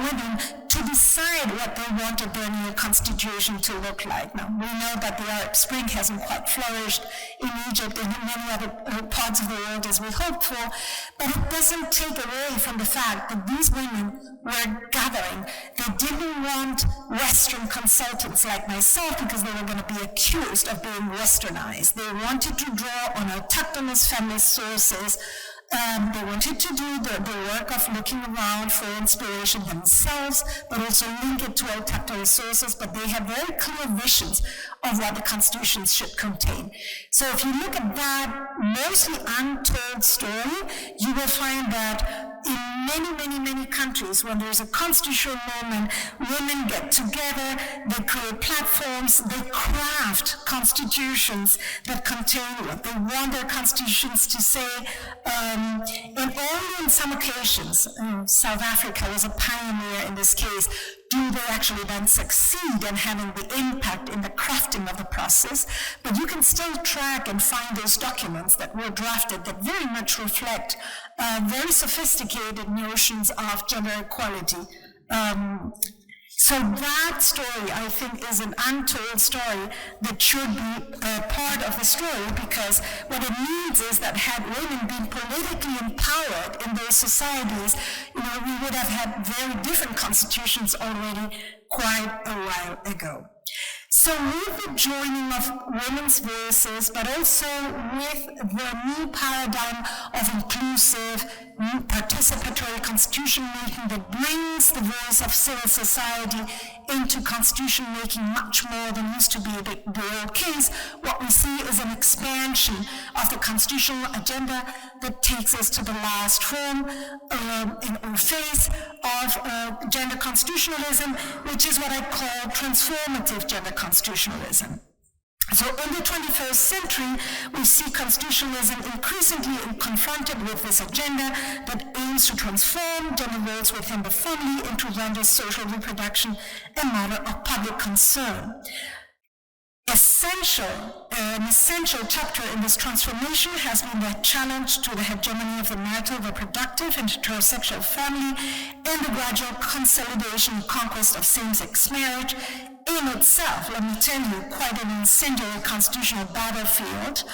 women, to decide what they wanted their new constitution to look like. Now, we know that the Arab Spring hasn't quite flourished in Egypt and in many other parts of the world as we hoped for, but it doesn't take away from the fact that these women were gathering. They didn't want Western consultants like myself because they were going to be accused of being Westernized. They wanted to draw on autochthonous family sources. They wanted to do the work of looking around for inspiration themselves, but also link it to autochthonous sources, but they had very clear visions of what the constitutions should contain. So if you look at that mostly untold story, you will find that in many countries, when there's a constitutional moment, women get together, they create platforms, they craft constitutions that contain what they want their constitutions to say, and only on some occasions, South Africa was a pioneer in this case, do they actually then succeed in having the impact in the crafting of the process, but you can still track and find those documents that were drafted that very much reflect very sophisticated notions of gender equality. So that story, I think, is an untold story that should be part of the story, because what it means is that had women been politically empowered in those societies, we would have had very different constitutions already quite a while ago. So with the joining of women's voices, but also with the new paradigm of inclusive, participatory constitution making that brings the voice of civil society into constitution making much more than used to be the old case, what we see is an expansion of the constitutional agenda that takes us to the last form or phase of gender constitutionalism, which is what I call transformative gender constitutionalism. So in the 21st century, we see constitutionalism increasingly confronted with this agenda that aims to transform gender roles within the family into gender social reproduction, a matter of public concern. An essential chapter in this transformation has been the challenge to the hegemony of the marital, reproductive, and heterosexual family, and the gradual consolidation and conquest of same-sex marriage, in itself, let me tell you, quite an incendiary constitutional battlefield.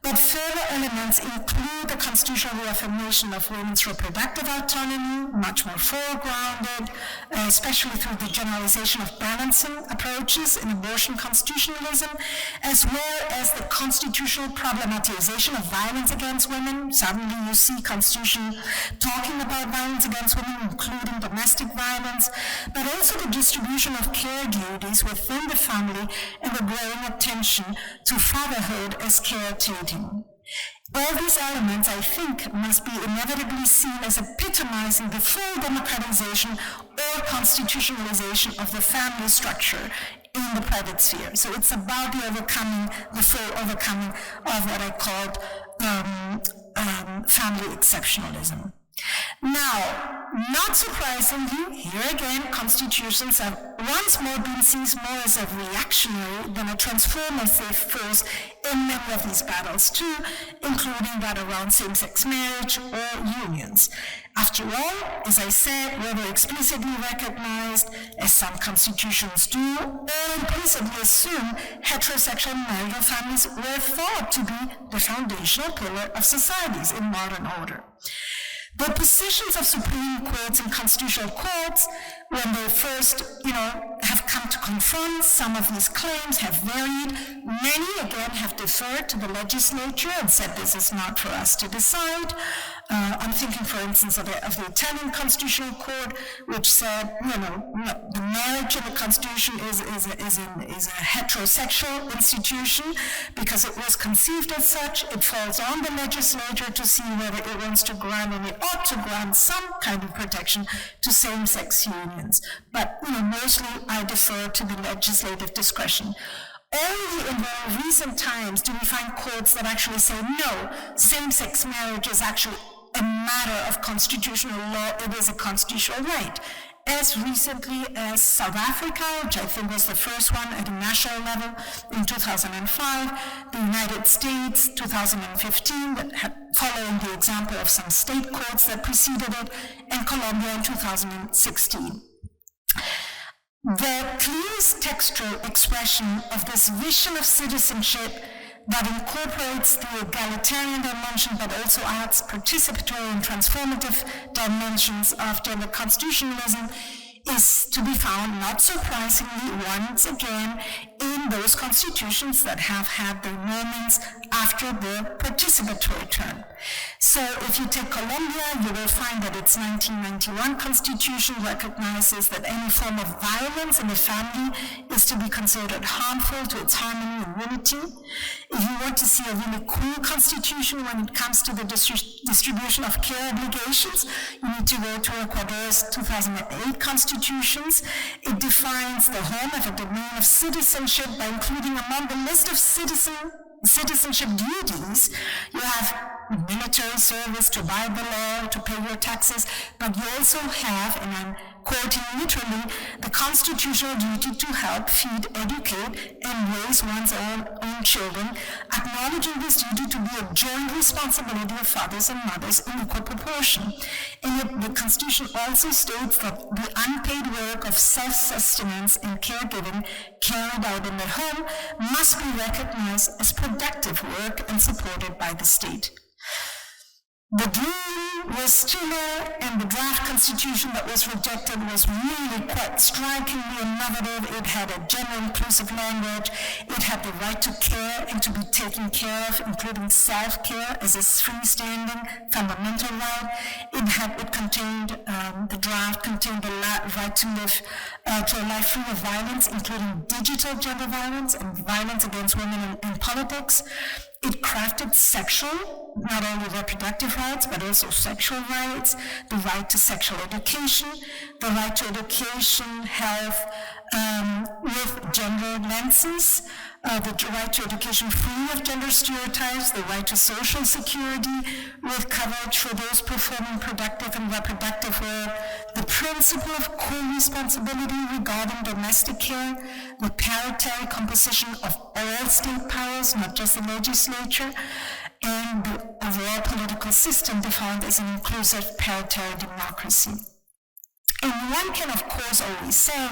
But further elements include the constitutional reaffirmation of women's reproductive autonomy, much more foregrounded, especially through the generalization of balancing approaches in abortion constitutionalism, as well as the constitutional problematization of violence against women. Suddenly you see constitution talking about violence against women, including domestic violence, but also the distribution of care duties within the family and the growing attention to fatherhood as caretaking. All these elements, I think, must be inevitably seen as epitomizing the full democratization or constitutionalization of the family structure in the private sphere. So it's about the full overcoming of what I called family exceptionalism. Now, not surprisingly, here again, constitutions have once more been seen more as a reactionary than a transformative force in many of these battles too, including that around same-sex marriage or unions. After all, as I said, whether explicitly recognized, as some constitutions do, or implicitly assume, heterosexual marital families were thought to be the foundational pillar of societies in modern order. The positions of Supreme Courts and constitutional courts, when they first, have come to confront some of these claims, have varied. Many, again, have deferred to the legislature and said this is not for us to decide. I'm thinking, for instance, of the Italian Constitutional Court, which said, the marriage in the Constitution is a heterosexual institution because it was conceived as such. It falls on the legislature to see whether it wants to grant, and it ought to grant, some kind of protection to same-sex unions. But, mostly I defer to the legislative discretion. Only in very recent times do we find courts that actually say, no, same-sex marriage is actually a matter of constitutional law, it is a constitutional right. As recently as South Africa, which I think was the first one at a national level in 2005, the United States, 2015, following the example of some state courts that preceded it, and Colombia in 2016. The clearest textual expression of this vision of citizenship that incorporates the egalitarian dimension but also adds participatory and transformative dimensions of gender constitutionalism is to be found, not surprisingly, once again, in those constitutions that have had their moments after the participatory term. So if you take Colombia, you will find that its 1991 constitution recognizes that any form of violence in the family is to be considered harmful to its harmony and unity. If you want to see a really cool constitution when it comes to the distribution of care obligations, you need to go to Ecuador's 2008 constitutions. It defines the home as a domain of citizenship by including among the list of citizenship duties, you have military service, to abide the law, to pay your taxes, but you also have, and I'm quoting literally, the constitutional duty to help, feed, educate, and raise one's own children, acknowledging this duty to be a joint responsibility of fathers and mothers in equal proportion. And yet the Constitution also states that the unpaid work of self-sustenance and caregiving carried out in the home must be recognized as productive work and supported by the state. The dream was still there, and the draft constitution that was rejected was really quite strikingly innovative. It had a gender-inclusive language. It had the right to care and to be taken care of, including self-care as a freestanding fundamental right. The draft contained the right to live to a life free of violence, including digital gender violence and violence against women in politics. It crafted sexual, not only reproductive rights, but also sexual rights, the right to sexual education, the right to education, health, with gender lenses, the right to education free of gender stereotypes, the right to social security with coverage for those performing productive and reproductive work, the principle of co-responsibility regarding domestic care, the paritary composition of all state powers, not just the legislature, and the overall political system defined as an inclusive paritary democracy. And one can, of course, always say,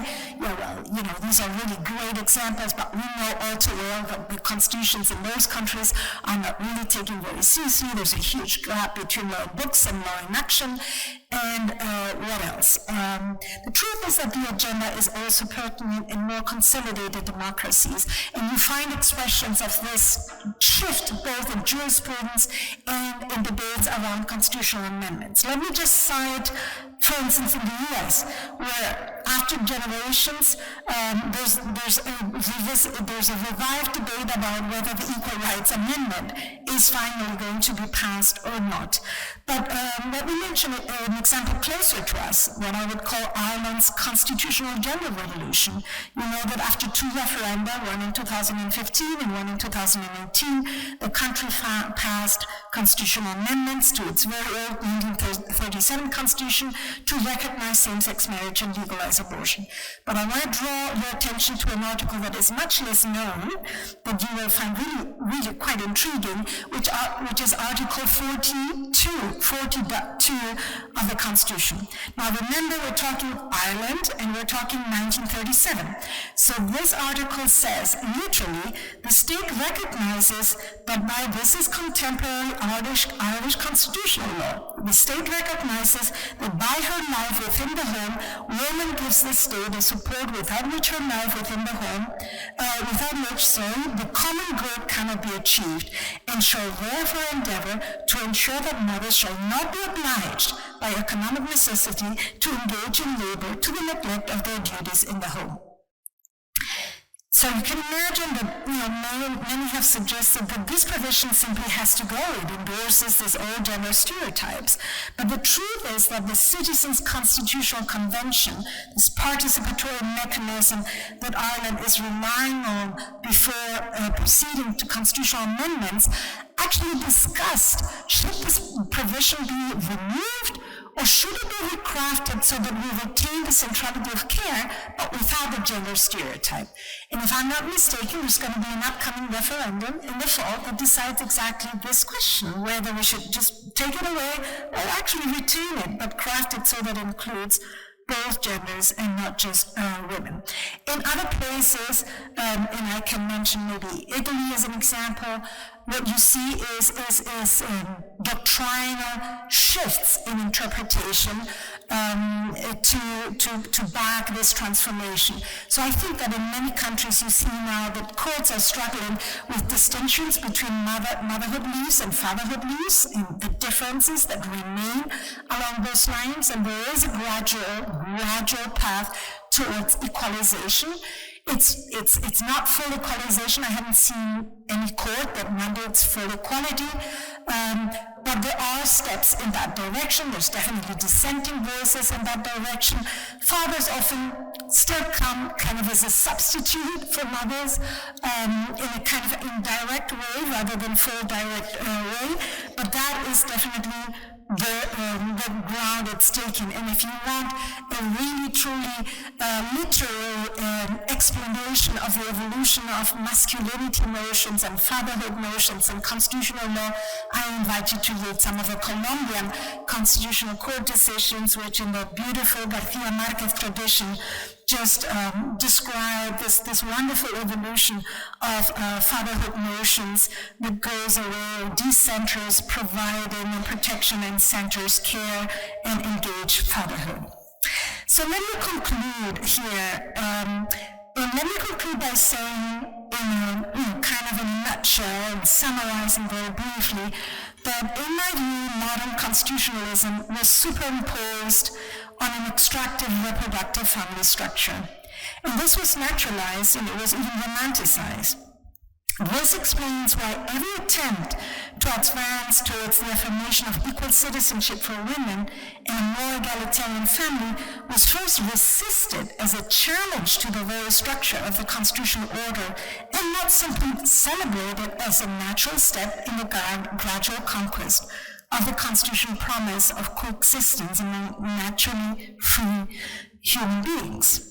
these are really great examples, but we know all too well that the constitutions in those countries are not really taken very seriously. There's a huge gap between law in books and law in action. And what else? The truth is that the agenda is also pertinent in more consolidated democracies, and you find expressions of this shift both in jurisprudence and in debates around constitutional amendments. Let me just cite, for instance, in the US, where after generations, there's a revived debate about whether the Equal Rights Amendment is finally going to be passed or not. But let me mention an example closer to us, what I would call Ireland's constitutional gender revolution. You know that after two referenda, one in 2015 and one in 2018, the country passed constitutional amendments to its very old 1937 constitution to recognize same-sex marriage and legalize abortion. But I want to draw your attention to an article that is much less known, but you will find really quite intriguing, which is Article 40.2 of the Constitution. Now remember, we're talking Ireland and we're talking 1937. So this article says, literally, the state recognizes that this is contemporary Irish constitutional law. The state recognizes that by her life within the home, woman gives the state a support without which her life within the home, the common good cannot be achieved, and shall therefore endeavor to ensure that mothers shall not be obliged by economic necessity to engage in labor to the neglect of their duties in the home. So you can imagine that many have suggested that this provision simply has to go. It endorses these old gender stereotypes. But the truth is that the Citizens' Constitutional Convention, this participatory mechanism that Ireland is relying on before proceeding to constitutional amendments, actually discussed, should this provision be removed, or should it be recrafted so that we retain the centrality of care, but without the gender stereotype? And if I'm not mistaken, there's going to be an upcoming referendum in the fall that decides exactly this question, whether we should just take it away or actually retain it, but craft it so that it includes both genders and not just women. In other places, and I can mention maybe Italy as an example, what you see is doctrinal shifts in interpretation to back this transformation. So I think that in many countries you see now that courts are struggling with distinctions between motherhood leaves and fatherhood leaves, and the differences that remain along those lines, and there is a gradual path towards equalization. It's not full equalization. I haven't seen any court that mandates full equality, but there are steps in that direction. There's definitely dissenting voices in that direction. Fathers often still come kind of as a substitute for mothers in a kind of indirect way rather than full direct way, but that is definitely the ground it's taken. And if you want a really, truly literal explanation of the evolution of masculinity notions and fatherhood notions and constitutional law, I invite you to read some of the Colombian constitutional court decisions, which in the beautiful Garcia Marquez tradition just describe this wonderful evolution of fatherhood notions that goes away, decenters providing and protection and centers care and engage fatherhood. So let me conclude here. And let me conclude by saying, kind of in a nutshell and summarizing very briefly, that in my view, modern constitutionalism was superimposed on an extractive reproductive family structure. And this was naturalized and it was even romanticized. This explains why every attempt to advance towards the affirmation of equal citizenship for women and a more egalitarian family was first resisted as a challenge to the very structure of the constitutional order and not simply celebrated as a natural step in the gradual conquest of the constitutional promise of coexistence among naturally free human beings.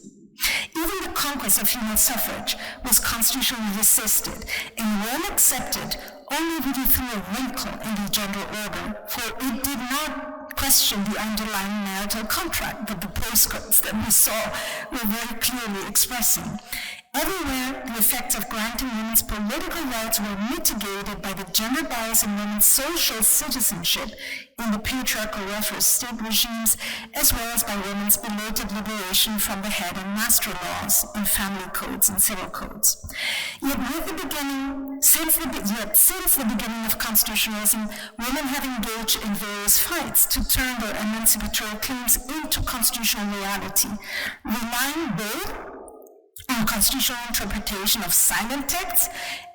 Even the conquest of female suffrage was constitutionally resisted and well accepted only really through a wrinkle in the gender order, for it did not question the underlying marital contract that the postcodes that we saw were very clearly expressing. Everywhere, the effects of granting women's political rights were mitigated by the gender bias in women's social citizenship in the patriarchal welfare state regimes, as well as by women's belated liberation from the head and master laws in family codes and civil codes. Yet since the beginning of constitutionalism, women have engaged in various fights to turn their emancipatory claims into constitutional reality, relying both on constitutional interpretation of silent texts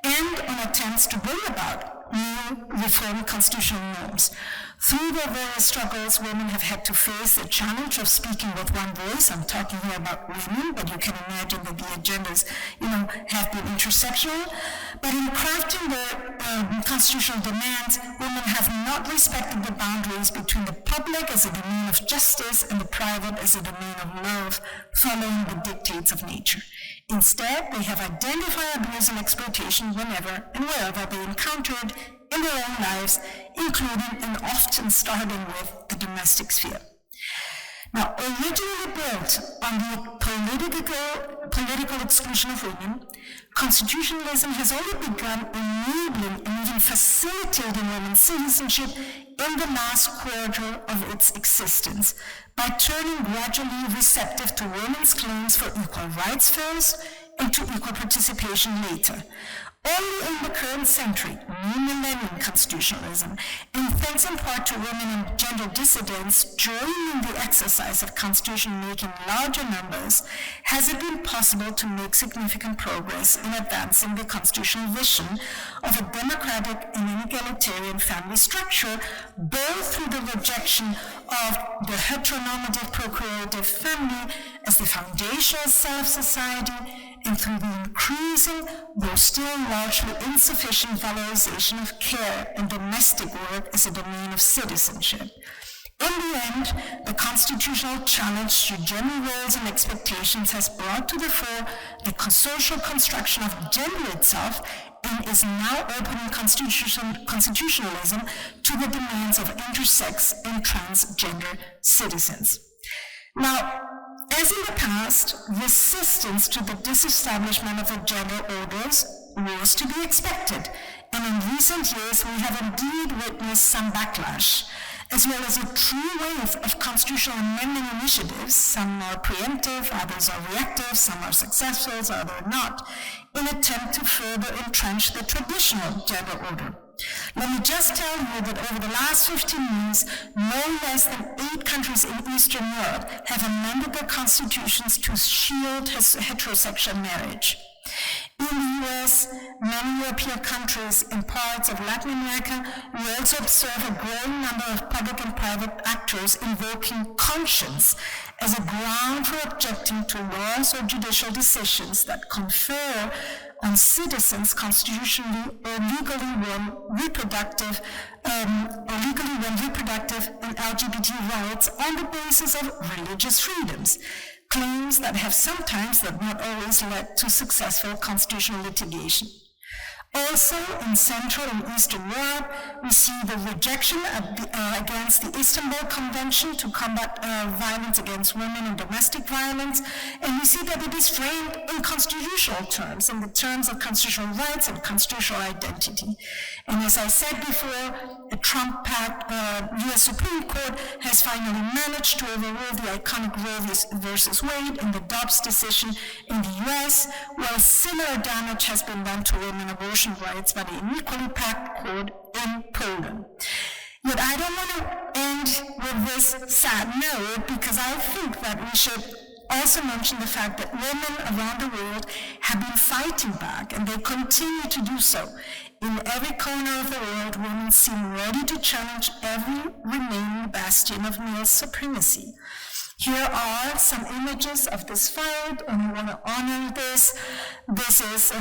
and on attempts to bring about new reformed constitutional norms. Through their various struggles, women have had to face the challenge of speaking with one voice. I'm talking here about women, but you can imagine that the agendas, have been intersectional. But in crafting their constitutional demands, women have not respected the boundaries between the public as a domain of justice and the private as a domain of love, following the dictates of nature. Instead, they have identified abuse and exploitation whenever and wherever they encountered in their own lives, including and often starting with the domestic sphere. Now, originally built on the political exclusion of women, constitutionalism has only begun enabling and even facilitating women's citizenship in the last quarter of its existence by turning gradually receptive to women's claims for equal rights first and to equal participation later. Only in the current century, new millennium constitutionalism, and thanks in part to women and gender dissidents joining the exercise of constitution making larger numbers, has it been possible to make significant progress in advancing the constitutional vision of a democratic and egalitarian family structure, both through the rejection of the heteronormative procreative family as the foundational self-society, and through the increasing, though still largely insufficient, valorization of care and domestic work as a domain of citizenship. In the end, the constitutional challenge to gender roles and expectations has brought to the fore the social construction of gender itself and is now opening constitutionalism to the demands of intersex and transgender citizens. Now, as in the past, resistance to the disestablishment of the gender orders was to be expected, and in recent years we have indeed witnessed some backlash, as well as a true wave of constitutional amendment initiatives, some are preemptive, others are reactive, some are successful, others are not, in an attempt to further entrench the traditional gender order. Let me just tell you that over the last 15 years, no less than 8 countries in Eastern Europe have amended their constitutions to shield heterosexual marriage. In the US, many European countries and parts of Latin America, we also observe a growing number of public and private actors invoking conscience as a ground for objecting to laws or judicial decisions that confer on citizens constitutionally or legally won reproductive and LGBT rights on the basis of religious freedoms, claims that have sometimes but not always led to successful constitutional litigation. Also, in Central and Eastern Europe, we see the rejection against the Istanbul Convention to combat violence against women and domestic violence, and we see that it is framed in constitutional terms, in the terms of constitutional rights and constitutional identity. And as I said before, the Trump-packed U.S. Supreme Court has finally managed to overrule the iconic Roe versus Wade and the Dobbs decision in the U.S., while similar damage has been done to women abortion rights by the unequally packed court in Poland. Yet I don't want to end with this sad note, because I think that we should also mention the fact that women around the world have been fighting back, and they continue to do so. In every corner of the world, women seem ready to challenge every remaining bastion of male supremacy. Here are some images of this fight, and I want to honor this. This is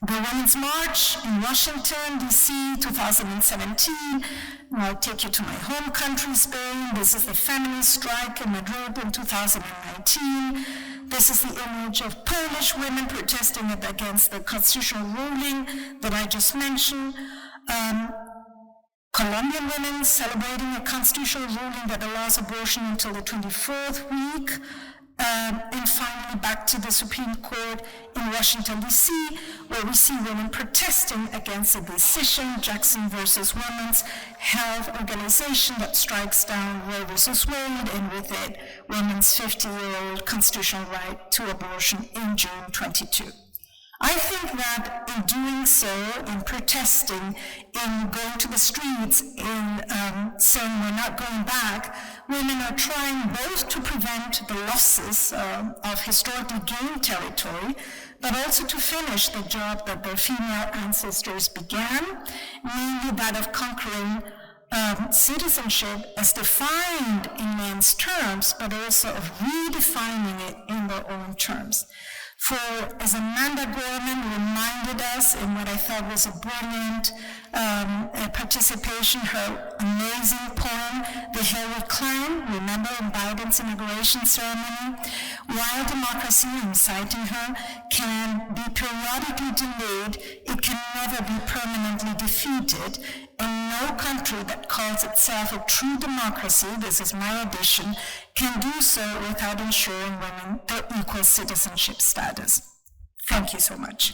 the Women's March in Washington, D.C., 2017. I'll take you to my home country, Spain. This is the feminist strike in Madrid in 2019. This is the image of Polish women protesting against the constitutional ruling that I just mentioned. Colombian women celebrating a constitutional ruling that allows abortion until the 24th week. And finally, back to the Supreme Court in Washington, D.C., where we see women protesting against a decision, Jackson versus Women's Health Organization, that strikes down Roe versus Wade, and with it, women's 50-year-old constitutional right to abortion in June 22. I think that in doing so, in protesting, in going to the streets, in saying we're not going back, women are trying both to prevent the losses of historically gained territory, but also to finish the job that their female ancestors began, namely that of conquering citizenship as defined in men's terms, but also of redefining it in their own terms. For, as Amanda Gorman reminded us in what I thought was a brilliant participation, her amazing poem, The Hill We Climb, remember in Biden's inauguration ceremony, while democracy, I'm citing her, can be periodically delayed, it can never be permanently defeated, and no country that calls itself a true democracy, this is my addition, can do so without ensuring women their equal citizenship status. Thank you so much.